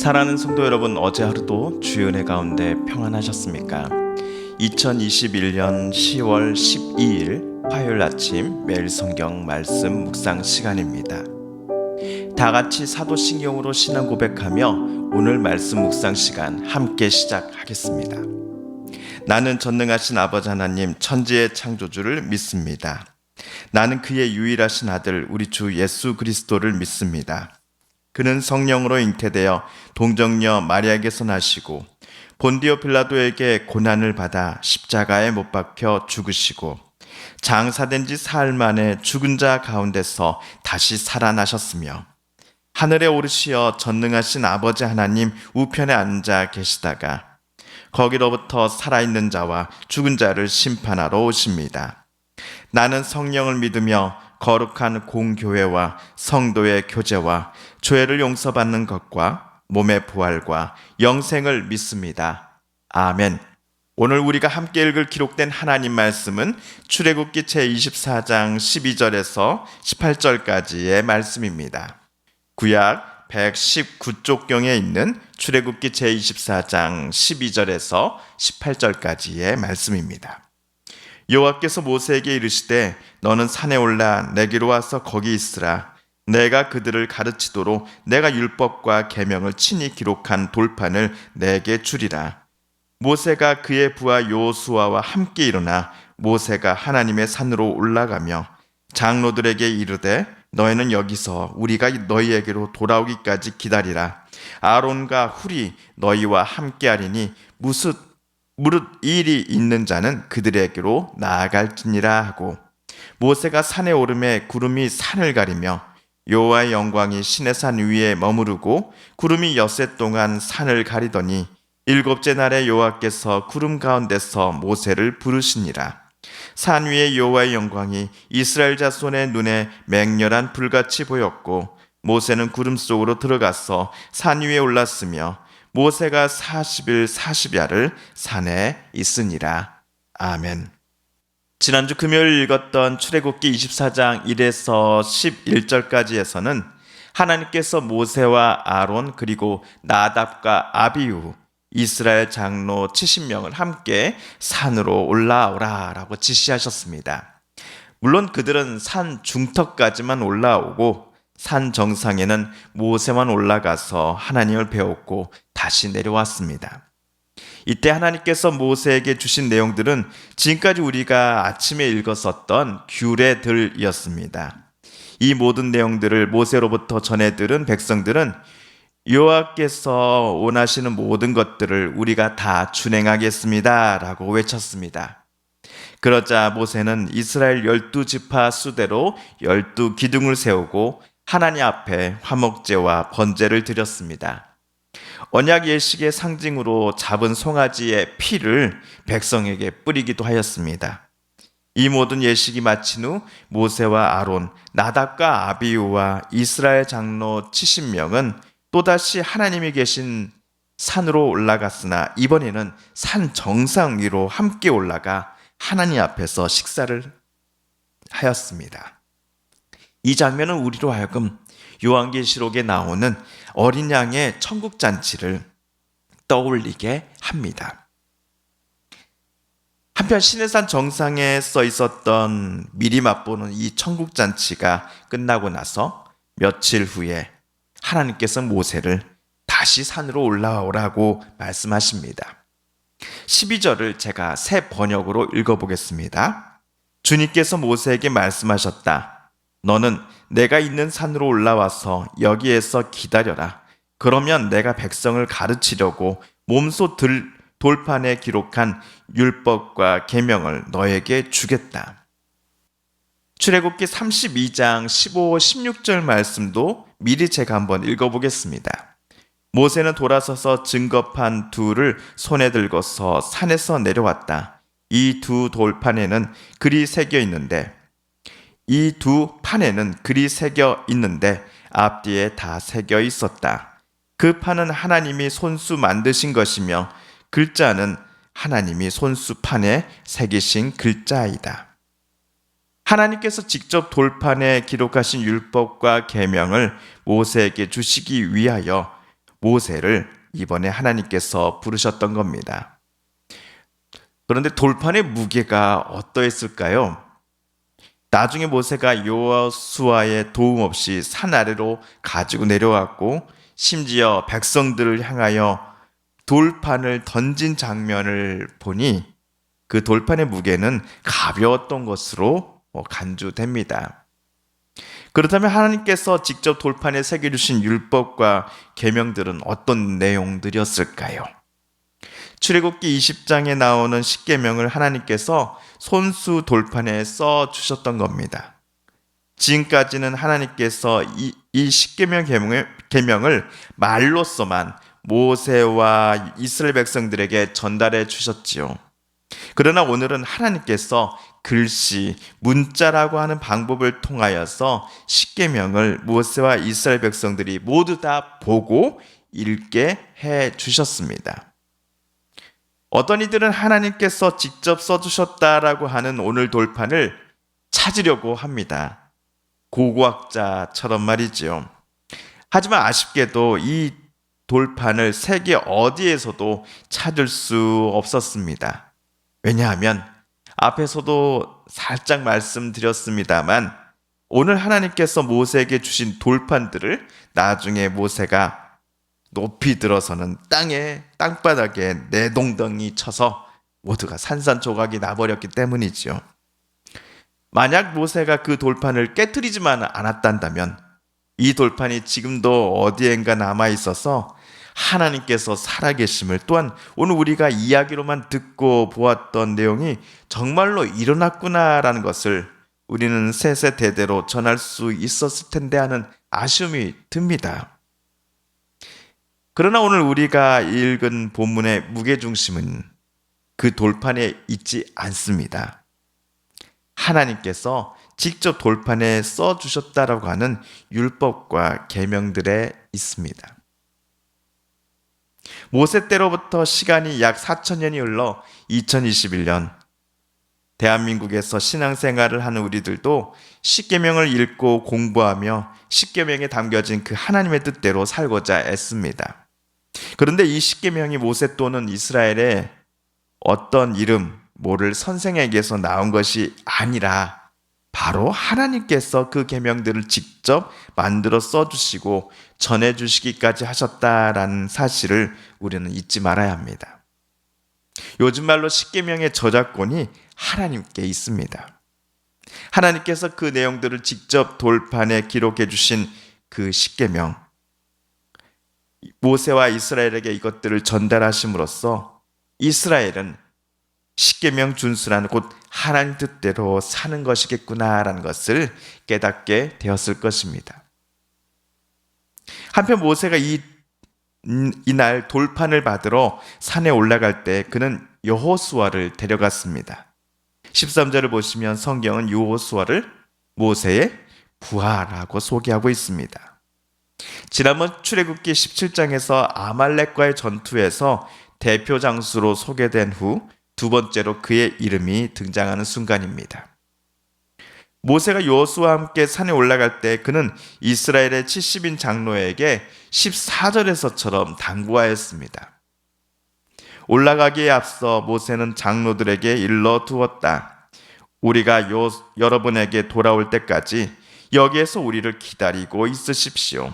사랑하는 성도 여러분, 어제 하루도 주의 은혜 가운데 평안하셨습니까? 2021년 10월 12일 화요일 아침 매일 성경 말씀 묵상 시간입니다. 다 같이 사도신경으로 신앙 고백하며 오늘 말씀 묵상 시간 함께 시작하겠습니다. 나는 전능하신 아버지 하나님 천지의 창조주를 믿습니다. 나는 그의 유일하신 아들 우리 주 예수 그리스도를 믿습니다. 그는 성령으로 잉태되어 동정녀 마리아에게서 나시고 본디오 빌라도에게 고난을 받아 십자가에 못 박혀 죽으시고 장사된 지 사흘 만에 죽은 자 가운데서 다시 살아나셨으며 하늘에 오르시어 전능하신 아버지 하나님 우편에 앉아 계시다가 거기로부터 살아있는 자와 죽은 자를 심판하러 오십니다. 나는 성령을 믿으며 거룩한 공교회와 성도의 교제와 죄를 용서받는 것과 몸의 부활과 영생을 믿습니다. 아멘. 오늘 우리가 함께 읽을 기록된 하나님 말씀은 출애굽기 제24장 12절에서 18절까지의 말씀입니다. 구약 119쪽경에 있는 출애굽기 제24장 12절에서 18절까지의 말씀입니다. 여호와께서 모세에게 이르시되 너는 산에 올라 내게로 와서 거기 있으라. 내가 그들을 가르치도록 내가 율법과 계명을 친히 기록한 돌판을 내게 주리라. 모세가 그의 부하 여호수아와 함께 일어나 모세가 하나님의 산으로 올라가며 장로들에게 이르되 너희는 여기서 우리가 너희에게로 돌아오기까지 기다리라. 아론과 훌이 너희와 함께하리니 무릇 일이 있는 자는 그들에게로 나아갈지니라 하고 모세가 산에 오르매 구름이 산을 가리며 여호와의 영광이 시내산 위에 머무르고 구름이 엿새 동안 산을 가리더니 일곱째 날에 여호와께서 구름 가운데서 모세를 부르시니라. 산 위에 여호와의 영광이 이스라엘 자손의 눈에 맹렬한 불같이 보였고 모세는 구름 속으로 들어가서 산 위에 올랐으며 모세가 40일 40야를 산에 있으니라. 아멘. 지난주 금요일 읽었던 출애굽기 24장 1에서 11절까지에서는 하나님께서 모세와 아론 그리고 나답과 아비후 이스라엘 장로 70명을 함께 산으로 올라오라 라고 지시하셨습니다. 물론 그들은 산 중턱까지만 올라오고 산 정상에는 모세만 올라가서 하나님을 배웠고 다시 내려왔습니다. 이때 하나님께서 모세에게 주신 내용들은 지금까지 우리가 아침에 읽었었던 규례들이었습니다. 이 모든 내용들을 모세로부터 전해 들은 백성들은 여호와께서 원하시는 모든 것들을 우리가 다 준행하겠습니다 라고 외쳤습니다. 그러자 모세는 이스라엘 12지파 수대로 12기둥을 세우고 하나님 앞에 화목제와 번제를 드렸습니다. 언약 예식의 상징으로 잡은 송아지의 피를 백성에게 뿌리기도 하였습니다. 이 모든 예식이 마친 후 모세와 아론, 나답과 아비후와 이스라엘 장로 70명은 또다시 하나님이 계신 산으로 올라갔으나 이번에는 산 정상 위로 함께 올라가 하나님 앞에서 식사를 하였습니다. 이 장면은 우리로 하여금 요한계시록에 나오는 어린 양의 천국 잔치를 떠올리게 합니다. 한편 시내산 정상에 써 있었던 미리 맛보는 이 천국 잔치가 끝나고 나서 며칠 후에 하나님께서 모세를 다시 산으로 올라오라고 말씀하십니다. 12절을 제가 새 번역으로 읽어보겠습니다. 주님께서 모세에게 말씀하셨다. 너는 내가 있는 산으로 올라와서 여기에서 기다려라. 그러면 내가 백성을 가르치려고 몸소 돌판에 기록한 율법과 계명을 너에게 주겠다. 출애굽기 32장 15, 16절 말씀도 미리 제가 한번 읽어보겠습니다. 모세는 돌아서서 증거판 둘을 손에 들고서 산에서 내려왔다. 이 두 돌판에는 글이 새겨 있는데 이 두 판에는 글이 새겨 있는데 앞뒤에 다 새겨 있었다. 그 판은 하나님이 손수 만드신 것이며 글자는 하나님이 손수판에 새기신 글자이다. 하나님께서 직접 돌판에 기록하신 율법과 계명을 모세에게 주시기 위하여 모세를 이번에 하나님께서 부르셨던 겁니다. 그런데 돌판의 무게가 어떠했을까요? 나중에 모세가 여호수아의 도움 없이 산 아래로 가지고 내려왔고 심지어 백성들을 향하여 돌판을 던진 장면을 보니 그 돌판의 무게는 가벼웠던 것으로 간주됩니다. 그렇다면 하나님께서 직접 돌판에 새겨주신 율법과 계명들은 어떤 내용들이었을까요? 출애굽기 20장에 나오는 십계명을 하나님께서 손수 돌판에 써 주셨던 겁니다. 지금까지는 하나님께서 이 십계명 계명을 말로서만 모세와 이스라엘 백성들에게 전달해 주셨지요. 그러나 오늘은 하나님께서 글씨, 문자라고 하는 방법을 통하여서 십계명을 모세와 이스라엘 백성들이 모두 다 보고 읽게 해 주셨습니다. 어떤 이들은 하나님께서 직접 써주셨다라고 하는 오늘 돌판을 찾으려고 합니다. 고고학자처럼 말이지요. 하지만 아쉽게도 이 돌판을 세계 어디에서도 찾을 수 없었습니다. 왜냐하면 앞에서도 살짝 말씀드렸습니다만 오늘 하나님께서 모세에게 주신 돌판들을 나중에 모세가 높이 들어서는 땅바닥에 내동댕이 쳐서 모두가 산산조각이 나버렸기 때문이지요. 만약 모세가 그 돌판을 깨트리지만 않았단다면 이 돌판이 지금도 어디엔가 남아 있어서 하나님께서 살아계심을, 또한 오늘 우리가 이야기로만 듣고 보았던 내용이 정말로 일어났구나라는 것을 우리는 세세대대로 전할 수 있었을 텐데 하는 아쉬움이 듭니다. 그러나 오늘 우리가 읽은 본문의 무게중심은 그 돌판에 있지 않습니다. 하나님께서 직접 돌판에 써주셨다라고 하는 율법과 계명들에 있습니다. 모세 때로부터 시간이 약 4,000년이 흘러 2021년 대한민국에서 신앙생활을 하는 우리들도 십계명을 읽고 공부하며 십계명에 담겨진 그 하나님의 뜻대로 살고자 애씁니다. 그런데 이 십계명이 모세 또는 이스라엘의 어떤 이름 모를 선생에게서 나온 것이 아니라 바로 하나님께서 그 계명들을 직접 만들어 써주시고 전해주시기까지 하셨다라는 사실을 우리는 잊지 말아야 합니다. 요즘 말로 십계명의 저작권이 하나님께 있습니다. 하나님께서 그 내용들을 직접 돌판에 기록해 주신 그 십계명, 모세와 이스라엘에게 이것들을 전달하심으로써 이스라엘은 십계명 준수라는 곧 하나님 뜻대로 사는 것이겠구나라는 것을 깨닫게 되었을 것입니다. 한편 모세가 이날 돌판을 받으러 산에 올라갈 때 그는 여호수아를 데려갔습니다. 13절을 보시면 성경은 여호수아를 모세의 부하라고 소개하고 있습니다. 지난번 출애굽기 17장에서 아말렉과의 전투에서 대표 장수로 소개된 후 두 번째로 그의 이름이 등장하는 순간입니다. 모세가 여호수아와 함께 산에 올라갈 때 그는 이스라엘의 70인 장로에게 14절에서처럼 당부하였습니다. 올라가기에 앞서 모세는 장로들에게 일러 두었다. 우리가 여러분에게 돌아올 때까지 여기에서 우리를 기다리고 있으십시오.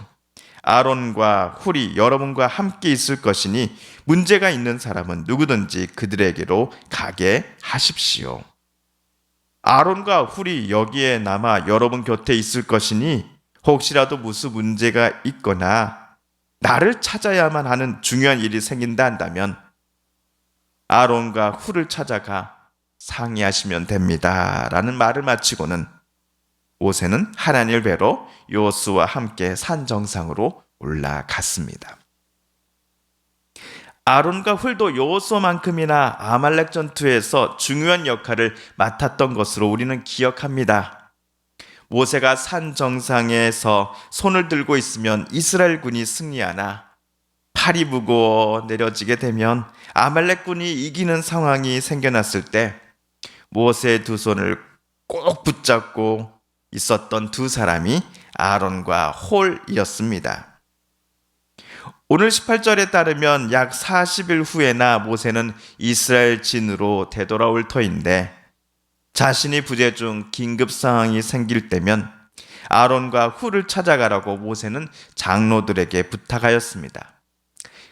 아론과 훌이 여러분과 함께 있을 것이니 문제가 있는 사람은 누구든지 그들에게로 가게 하십시오. 아론과 훌이 여기에 남아 여러분 곁에 있을 것이니 혹시라도 무슨 문제가 있거나 나를 찾아야만 하는 중요한 일이 생긴다 한다면 아론과 훌을 찾아가 상의하시면 됩니다. 라는 말을 마치고는 모세는 하나님을 뵈러 여호수아와 함께 산 정상으로 올라갔습니다. 아론과 훌도 여호수아만큼이나 아말렉 전투에서 중요한 역할을 맡았던 것으로 우리는 기억합니다. 모세가 산 정상에서 손을 들고 있으면 이스라엘 군이 승리하나 팔이 무거워 내려지게 되면 아말렉 군이 이기는 상황이 생겨났을 때 모세의 두 손을 꼭 붙잡고 있었던 두 사람이 아론과 홀이었습니다. 오늘 18절에 따르면 약 40일 후에나 모세는 이스라엘 진으로 되돌아올 터인데, 자신이 부재 중 긴급 상황이 생길 때면 아론과 훌을 찾아가라고 모세는 장로들에게 부탁하였습니다.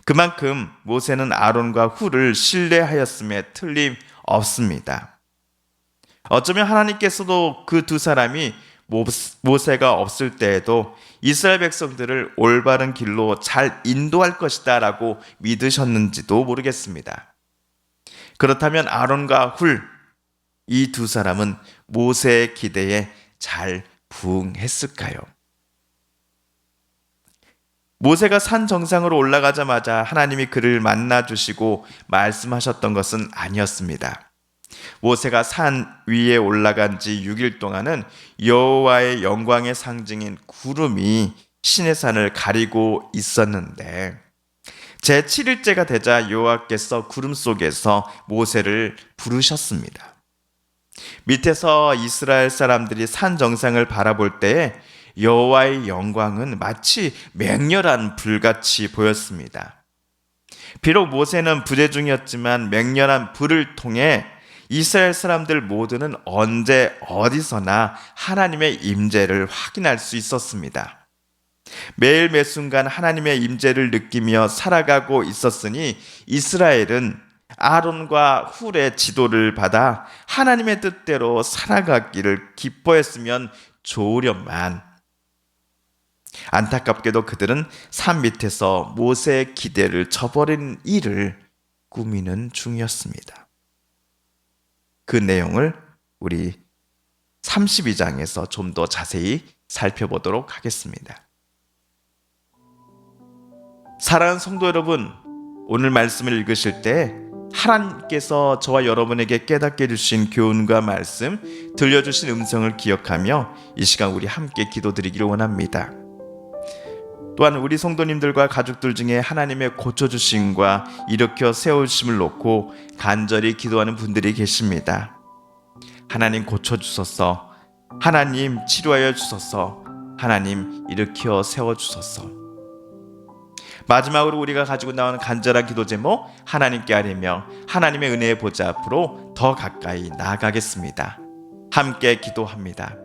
그만큼 모세는 아론과 훌을 신뢰하였음에 틀림없습니다. 어쩌면 하나님께서도 그 두 사람이 모세가 없을 때에도 이스라엘 백성들을 올바른 길로 잘 인도할 것이다 라고 믿으셨는지도 모르겠습니다. 그렇다면 아론과 훌, 이 두 사람은 모세의 기대에 잘 부응했을까요? 모세가 산 정상으로 올라가자마자 하나님이 그를 만나주시고 말씀하셨던 것은 아니었습니다. 모세가 산 위에 올라간 지 6일 동안은 여호와의 영광의 상징인 구름이 시내산을 가리고 있었는데, 제7일째가 되자 여호와께서 구름 속에서 모세를 부르셨습니다. 밑에서 이스라엘 사람들이 산 정상을 바라볼 때에 여호와의 영광은 마치 맹렬한 불같이 보였습니다. 비록 모세는 부재 중이었지만 맹렬한 불을 통해 이스라엘 사람들 모두는 언제 어디서나 하나님의 임재를 확인할 수 있었습니다. 매일 매 순간 하나님의 임재를 느끼며 살아가고 있었으니 이스라엘은 아론과 훌의 지도를 받아 하나님의 뜻대로 살아가기를 기뻐했으면 좋으련만, 안타깝게도 그들은 산 밑에서 모세의 기대를 저버린 일을 꾸미는 중이었습니다. 그 내용을 우리 32장에서 좀 더 자세히 살펴보도록 하겠습니다. 사랑하는 성도 여러분, 오늘 말씀을 읽으실 때 하나님께서 저와 여러분에게 깨닫게 해주신 교훈과 말씀, 들려주신 음성을 기억하며 이 시간 우리 함께 기도드리기를 원합니다. 또한 우리 성도님들과 가족들 중에 하나님의 고쳐주심과 일으켜 세우심을 놓고 간절히 기도하는 분들이 계십니다. 하나님 고쳐주소서, 하나님 치료하여 주소서, 하나님 일으켜 세워주소서. 마지막으로 우리가 가지고 나온 간절한 기도 제목, 하나님께 아뢰며 하나님의 은혜의 보좌 앞으로 더 가까이 나아가겠습니다. 함께 기도합니다.